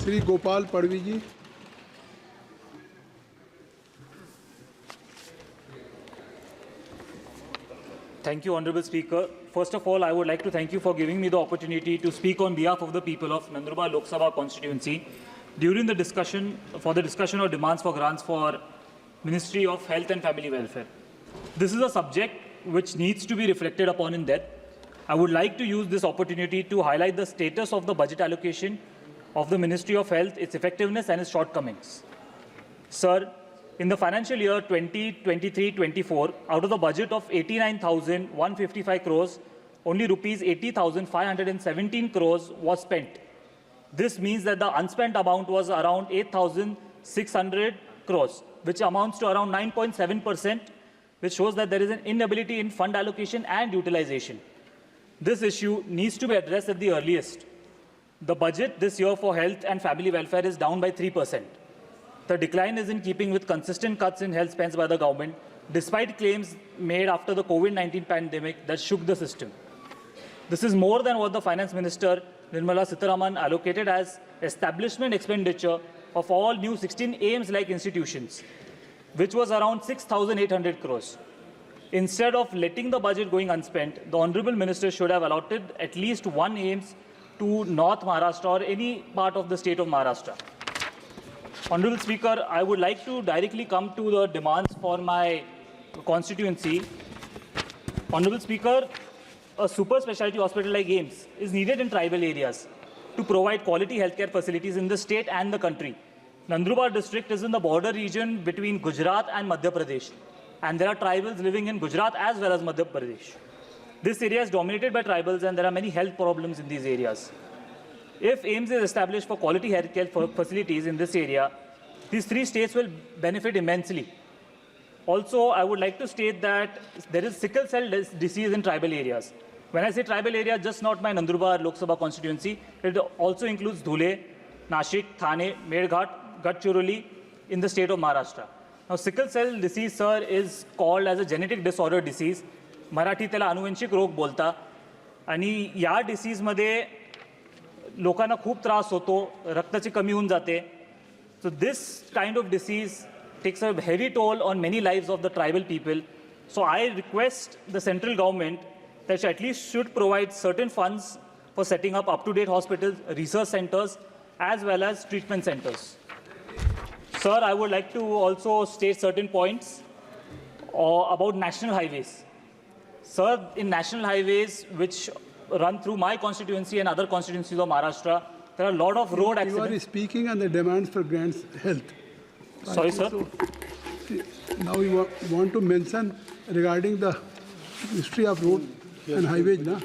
Sri Gopal Padvi ji. Thank you, Honorable Speaker. First of all, I would like to thank you for giving me the opportunity to speak on behalf of the people of Nandurbar Lok Sabha constituency during the discussion of demands for grants for Ministry of Health and Family Welfare. This is a subject which needs to be reflected upon in depth. I would like to use this opportunity to highlight the status of the budget allocation of the Ministry of Health, its effectiveness and its shortcomings. Sir, in the financial year 2023-24, out of the budget of 89,155 crores, only rupees 80,517 crores was spent. This means that the unspent amount was around 8,600 crores, which amounts to around 9.7%, which shows that there is an inability in fund allocation and utilization. This issue needs to be addressed at the earliest. The budget this year for health and family welfare is down by 3%. The decline is in keeping with consistent cuts in health spends by the government, despite claims made after the COVID-19 pandemic that shook the system. This is more than what the Finance Minister, Nirmala Sitharaman, allocated as establishment expenditure of all new 16 AIIMS-like institutions, which was around 6,800 crores. Instead of letting the budget going unspent, the Honorable Minister should have allotted at least one AIIMS to North Maharashtra or any part of the state of Maharashtra. Honorable Speaker, I would like to directly come to the demands for my constituency. Honorable Speaker, a super specialty hospital like AIIMS is needed in tribal areas to provide quality healthcare facilities in the state and the country. Nandurbar district is in the border region between Gujarat and Madhya Pradesh, and there are tribals living in Gujarat as well as Madhya Pradesh. This area is dominated by tribals and there are many health problems in these areas. If AIIMS is established for quality healthcare facilities in this area, these three states will benefit immensely. Also, I would like to state that there is sickle cell disease in tribal areas. When I say tribal area, just not my Nandurbar Lok Sabha constituency, it also includes Dhule, Nashik, Thane, Medghat, Gadchiroli in the state of Maharashtra. Now, sickle cell disease, sir, is called as a genetic disorder disease. Marathi त्याला अनुवंशिक रोग बोलता आणि या डिसीजमध्ये लोकांना खूप त्रास होतो, रक्ताची कमी होऊन जाते. So this kind of disease takes a heavy toll on many lives of the tribal people. So I request the central government that at least should provide certain funds for setting up to date hospitals, research centers, as well as treatment centers. Sir, I would like to also state certain points about national highways. Sir, in national highways which run through my constituency and other constituencies of Maharashtra, there are a lot of road accidents. You are speaking on the demands for grants health. Sorry, sir. So, now you want to mention regarding the history of road and highways, na?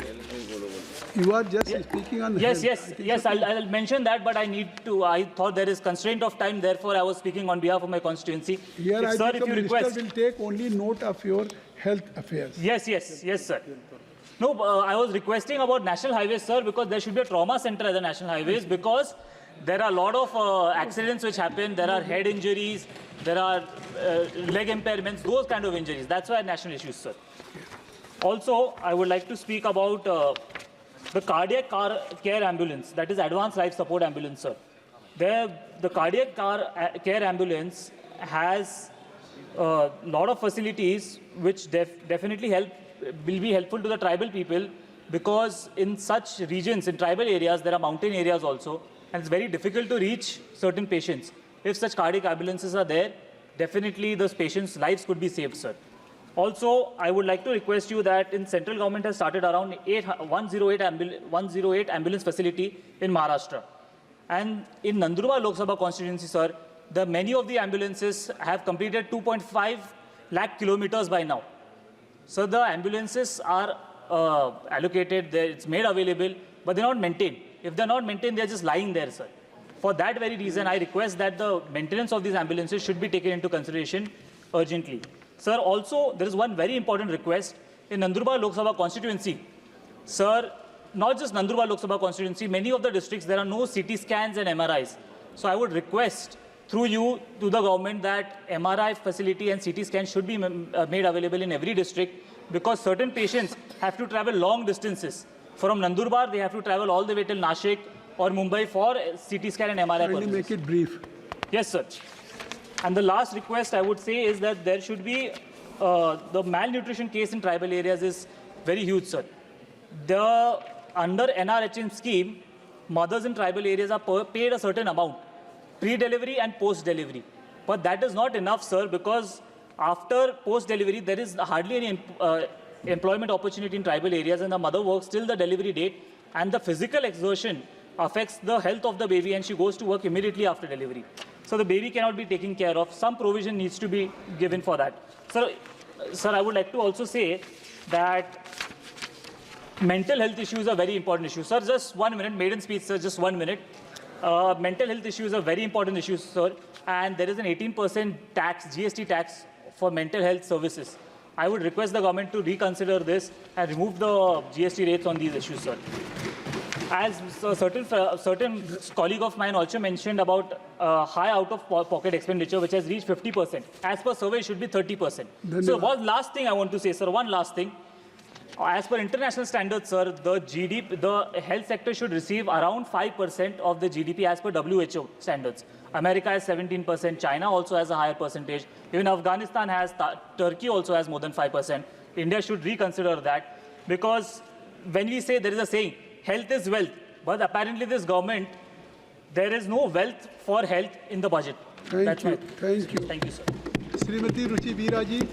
You are just speaking on yes, health. yes. I'll mention that, but I thought there is constraint of time, therefore I was speaking on behalf of my constituency. Here, if, sir, if you request, will take only note of your health affairs. Yes, sir. No, I was requesting about national highways, sir, because there should be a trauma center at the national highways, because there are a lot of accidents which happen. There are head injuries, there are leg impairments, those kind of injuries. That's why national issues, sir. Also, I would like to speak about the cardiac care ambulance, that is advanced life support ambulance, sir. The cardiac care ambulance has a lot of facilities which definitely will be helpful to the tribal people, because in such regions, in tribal areas, there are mountain areas also, and it's very difficult to reach certain patients. If such cardiac ambulances are there, definitely those patients' lives could be saved, sir. Also, I would like to request you that in central government has started around 108 ambulance facility in Maharashtra. And in Nandurbar Lok Sabha constituency, sir, many of the ambulances have completed 2.5 lakh kilometers by now. So the ambulances are allocated, it's made available, but they're not maintained. If they're not maintained, they're just lying there, sir. For that very reason, I request that the maintenance of these ambulances should be taken into consideration urgently. Sir, also, there is one very important request in Nandurbar Lok Sabha constituency. Sir, not just Nandurbar Lok Sabha constituency, many of the districts, there are no CT scans and MRIs. So I would request through you to the government that MRI facility and CT scan should be made available in every district, because certain patients have to travel long distances. From Nandurbar, they have to travel all the way till Nashik, or Mumbai for CT scan and MRI Kindly purposes. make it brief. Yes, sir. And the last request I would say is that there should be the malnutrition case in tribal areas is very huge, sir. Under NRHM scheme, mothers in tribal areas are paid a certain amount, pre-delivery and post-delivery. But that is not enough, sir, because after post-delivery, there is hardly any employment opportunity in tribal areas, and the mother works till the delivery date, and the physical exertion affects the health of the baby, and she goes to work immediately after delivery. So the baby cannot be taken care of. Some provision needs to be given for that. Sir, I would like to also say that mental health issues are very important issues. Sir, just 1 minute, maiden speech, sir, just 1 minute. Mental health issues are very important issues, sir, and there is an 18% tax, GST tax for mental health services. I would request the government to reconsider this and remove the GST rates on these issues, sir. As a certain colleague of mine also mentioned about high out-of-pocket expenditure, which has reached 50%. As per survey, it should be 30%. So one last thing I want to say, sir, one last thing. As per international standards, sir, the health sector should receive around 5% of the GDP as per WHO standards. America has 17%, China also has a higher percentage, even Afghanistan has, Turkey also has more than 5%. India should reconsider that, because when we say, there is a saying, health is wealth, but apparently this government, there is no wealth for health in the budget. Thank you. Thank you. Thank you, sir. Srimati Ruchi Veera ji.